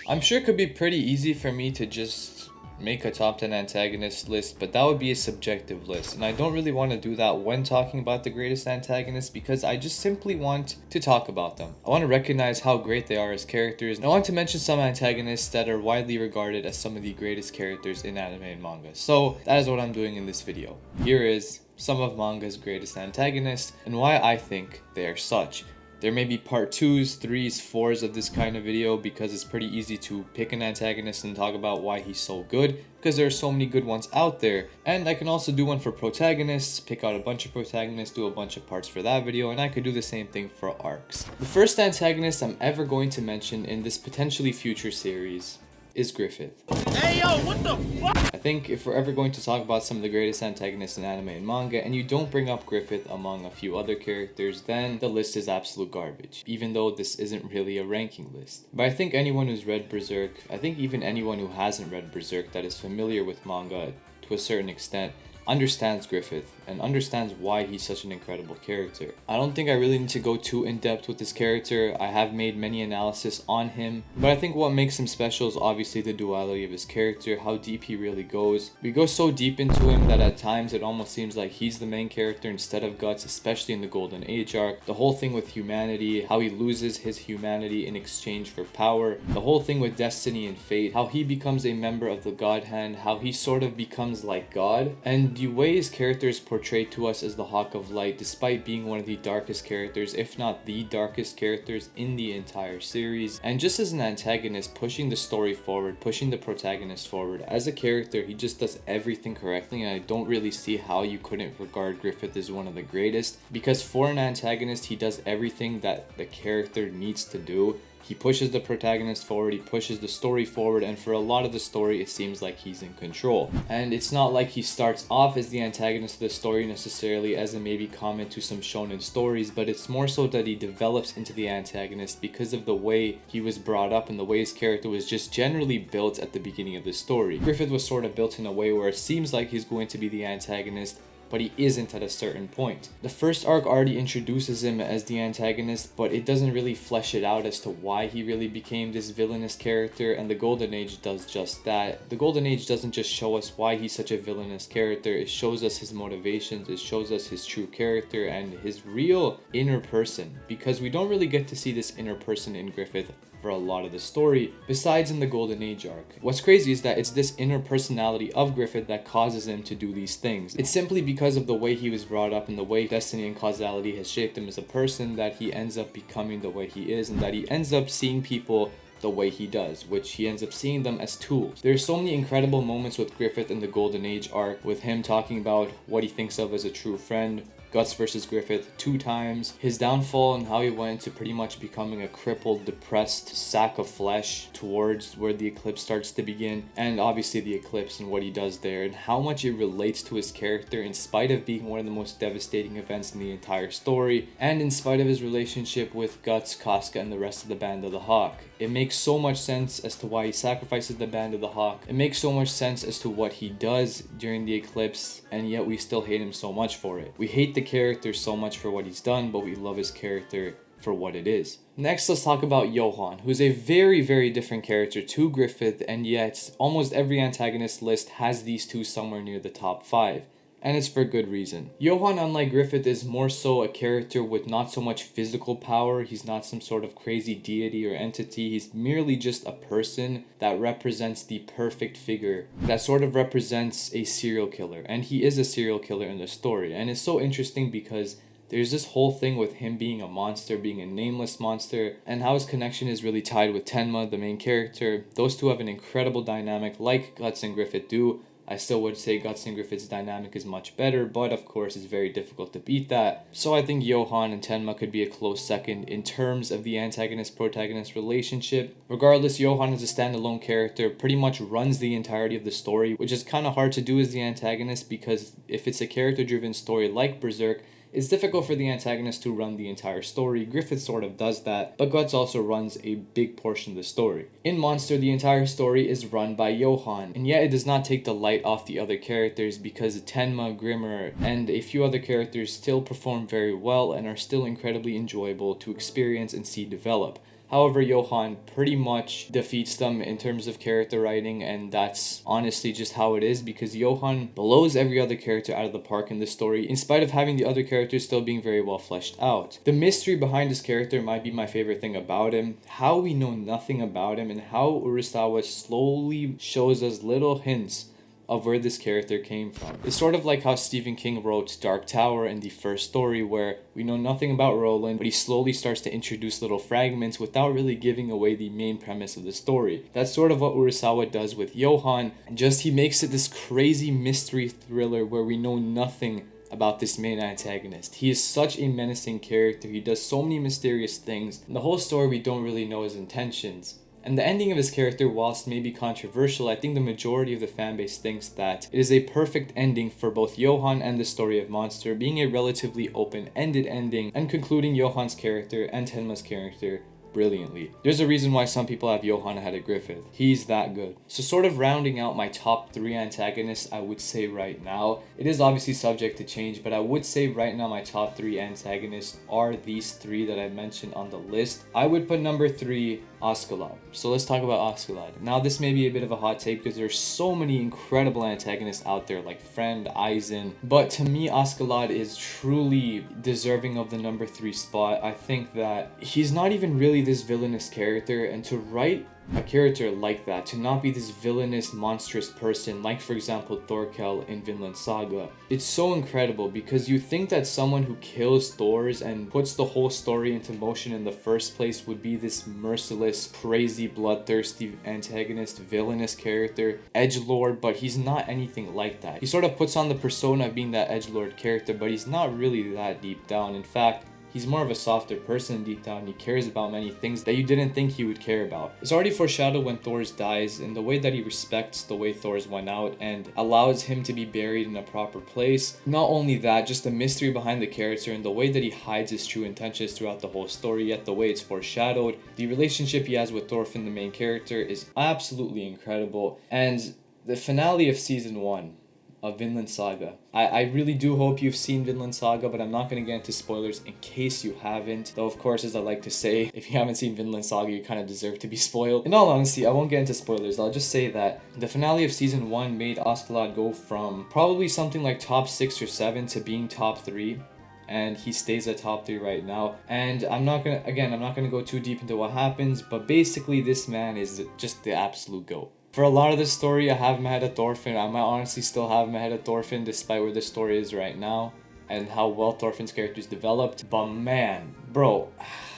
I'm sure it could be pretty easy for me to just make a top 10 antagonist list, but that would be a subjective list, and I don't really want to do that when talking about the greatest antagonists because I just simply want to talk about them. I want to recognize how great they are as characters, and I want to mention some antagonists that are widely regarded as some of the greatest characters in anime and manga. So that is what I'm doing in this video. Here is some of manga's greatest antagonists and why I think they are such. There may be part 2s, 3s, 4s of this kind of video because it's pretty easy to pick an antagonist and talk about why he's so good because there are so many good ones out there. And I can also do one for protagonists, pick out a bunch of protagonists, do a bunch of parts for that video, and I could do the same thing for arcs. The first antagonist I'm ever going to mention in this potentially future series is Griffith. Hey yo, what the fuck? I think if we're ever going to talk about some of the greatest antagonists in anime and manga and you don't bring up Griffith among a few other characters, then the list is absolute garbage, even though this isn't really a ranking list. But I think anyone who's read Berserk, I think even anyone who hasn't read Berserk that is familiar with manga to a certain extent, understands Griffith and understands why he's such an incredible character. I don't think I really need to go too in depth with this character. I have made many analysis on him, but I think what makes him special is obviously the duality of his character, how deep he really goes. We go so deep into him that at times it almost seems like he's the main character instead of Guts, especially in the Golden Age arc. The whole thing with humanity, how he loses his humanity in exchange for power. The whole thing with destiny and fate, how he becomes a member of the God Hand, how he sort of becomes like God, and the way his character is portrayed to us as the Hawk of Light, despite being one of the darkest characters, if not the darkest characters in the entire series. And just as an antagonist, pushing the story forward, pushing the protagonist forward. As a character, he just does everything correctly, and I don't really see how you couldn't regard Griffith as one of the greatest, because for an antagonist, he does everything that the character needs to do. He pushes the protagonist forward, he pushes the story forward, and for a lot of the story, it seems like he's in control. And it's not like he starts off as the antagonist of the story necessarily, as a maybe comment to some shonen stories, but it's more so that he develops into the antagonist because of the way he was brought up and the way his character was just generally built at the beginning of the story. Griffith was sort of built in a way where it seems like he's going to be the antagonist, but he isn't at a certain point. The first arc already introduces him as the antagonist, but it doesn't really flesh it out as to why he really became this villainous character, and the Golden Age does just that. The Golden Age doesn't just show us why he's such a villainous character, it shows us his motivations, it shows us his true character and his real inner person, because we don't really get to see this inner person in Griffith for a lot of the story, besides in the Golden Age arc. What's crazy is that it's this inner personality of Griffith that causes him to do these things. It's simply because of the way he was brought up and the way destiny and causality has shaped him as a person that he ends up becoming the way he is, and that he ends up seeing people the way he does, which he ends up seeing them as tools. There's so many incredible moments with Griffith in the Golden Age arc, with him talking about what he thinks of as a true friend, Guts versus Griffith 2 times, his downfall and how he went to pretty much becoming a crippled, depressed sack of flesh towards where the eclipse starts to begin, and obviously the eclipse and what he does there, and how much it relates to his character in spite of being one of the most devastating events in the entire story, and in spite of his relationship with Guts, Casca, and the rest of the Band of the Hawk. It makes so much sense as to why he sacrifices the Band of the Hawk. It makes so much sense as to what he does during the eclipse, and yet we still hate him so much for it. We hate the character so much for what he's done, but we love his character for what it is. Next, let's talk about Johann, who's a very, very different character to Griffith, and yet almost every antagonist list has these two somewhere near the top 5. And it's for good reason. Johann, unlike Griffith, is more so a character with not so much physical power. He's not some sort of crazy deity or entity. He's merely just a person that represents the perfect figure, that sort of represents a serial killer. And he is a serial killer in the story. And it's so interesting because there's this whole thing with him being a monster, being a nameless monster, and how his connection is really tied with Tenma, the main character. Those two have an incredible dynamic like Guts and Griffith do. I still would say Guts and Griffith's dynamic is much better, but of course it's very difficult to beat that. So I think Johann and Tenma could be a close second in terms of the antagonist-protagonist relationship. Regardless, Johann as a standalone character pretty much runs the entirety of the story, which is kind of hard to do as the antagonist because if it's a character-driven story like Berserk, it's difficult for the antagonist to run the entire story. Griffith sort of does that, but Guts also runs a big portion of the story. In Monster, the entire story is run by Johann, and yet it does not take the light off the other characters because Tenma, Grimmer, and a few other characters still perform very well and are still incredibly enjoyable to experience and see develop. However, Johan pretty much defeats them in terms of character writing, and that's honestly just how it is, because Johan blows every other character out of the park in this story, in spite of having the other characters still being very well fleshed out. The mystery behind this character might be my favorite thing about him, how we know nothing about him, and how Urasawa slowly shows us little hints of where this character came from. It's sort of like how Stephen King wrote Dark Tower in the first story, where we know nothing about Roland, but he slowly starts to introduce little fragments without really giving away the main premise of the story. That's sort of what Urasawa does with Johan, just he makes it this crazy mystery thriller where we know nothing about this main antagonist. He is such a menacing character, he does so many mysterious things. In the whole story, we don't really know his intentions. And the ending of his character, whilst maybe controversial, I think the majority of the fanbase thinks that it is a perfect ending for both Johan and the story of Monster, being a relatively open-ended ending and concluding Johan's character and Tenma's character brilliantly. There's a reason why some people have Johan ahead of Griffith. He's that good. So sort of rounding out my top 3 antagonists, I would say right now, it is obviously subject to change, but I would say right now my top 3 antagonists are these 3 that I mentioned on the list. I would put number 3, Askeladd. So let's talk about Askeladd. Now this may be a bit of a hot take because there's so many incredible antagonists out there like Friend, Aizen, but to me Askeladd is truly deserving of the number 3 spot. I think that he's not even really this villainous character, and to write a character like that, to not be this villainous, monstrous person, like for example Thorkel in Vinland Saga, it's so incredible because you think that someone who kills Thors and puts the whole story into motion in the first place would be this merciless, crazy, bloodthirsty antagonist, villainous character, edgelord, but he's not anything like that. He sort of puts on the persona of being that edgelord character, but he's not really that deep down. In fact, he's more of a softer person deep down. He cares about many things that you didn't think he would care about. It's already foreshadowed when Thors dies, in the way that he respects the way Thors went out and allows him to be buried in a proper place. Not only that, just the mystery behind the character and the way that he hides his true intentions throughout the whole story, yet the way it's foreshadowed. The relationship he has with Thorfinn, the main character, is absolutely incredible. And the finale of season 1 of Vinland Saga. I really do hope you've seen Vinland Saga, but I'm not going to get into spoilers in case you haven't. Though, of course, as I like to say, if you haven't seen Vinland Saga, you kind of deserve to be spoiled. In all honesty, I won't get into spoilers. I'll just say that the finale of season 1 made Askeladd go from probably something like top 6 or 7 to being top 3. And he stays at top 3 right now. And I'm not gonna go too deep into what happens, but basically this man is just the absolute GOAT. For a lot of the story, I have him ahead of Thorfinn. I might honestly still have him ahead of Thorfinn despite where the story is right now and how well Thorfinn's character is developed. But man, bro,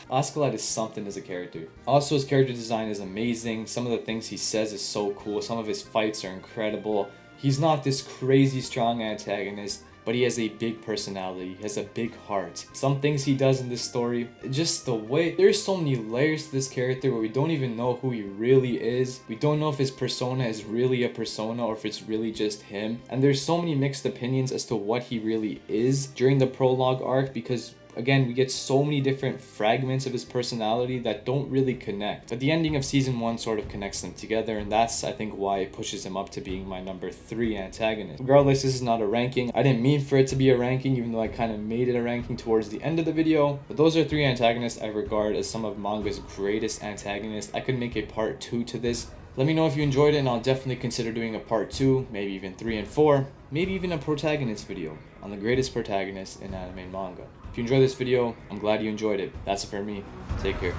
Askeladd is something as a character. Also, his character design is amazing. Some of the things he says is so cool. Some of his fights are incredible. He's not this crazy strong antagonist, but he has a big personality, he has a big heart. Some things he does in this story, just the way, there's so many layers to this character where we don't even know who he really is. We don't know if his persona is really a persona or if it's really just him. And there's so many mixed opinions as to what he really is during the prologue arc, because again, we get so many different fragments of his personality that don't really connect. But the ending of season 1 sort of connects them together, and that's, I think, why it pushes him up to being my number 3 antagonist. Regardless, this is not a ranking. I didn't mean for it to be a ranking, even though I kind of made it a ranking towards the end of the video. But those are 3 antagonists I regard as some of manga's greatest antagonists. I could make a part 2 to this. Let me know if you enjoyed it, and I'll definitely consider doing a part 2, maybe even 3 and 4, maybe even a protagonist video on the greatest protagonist in anime and manga. If you enjoyed this video, I'm glad you enjoyed it. That's it for me. Take care.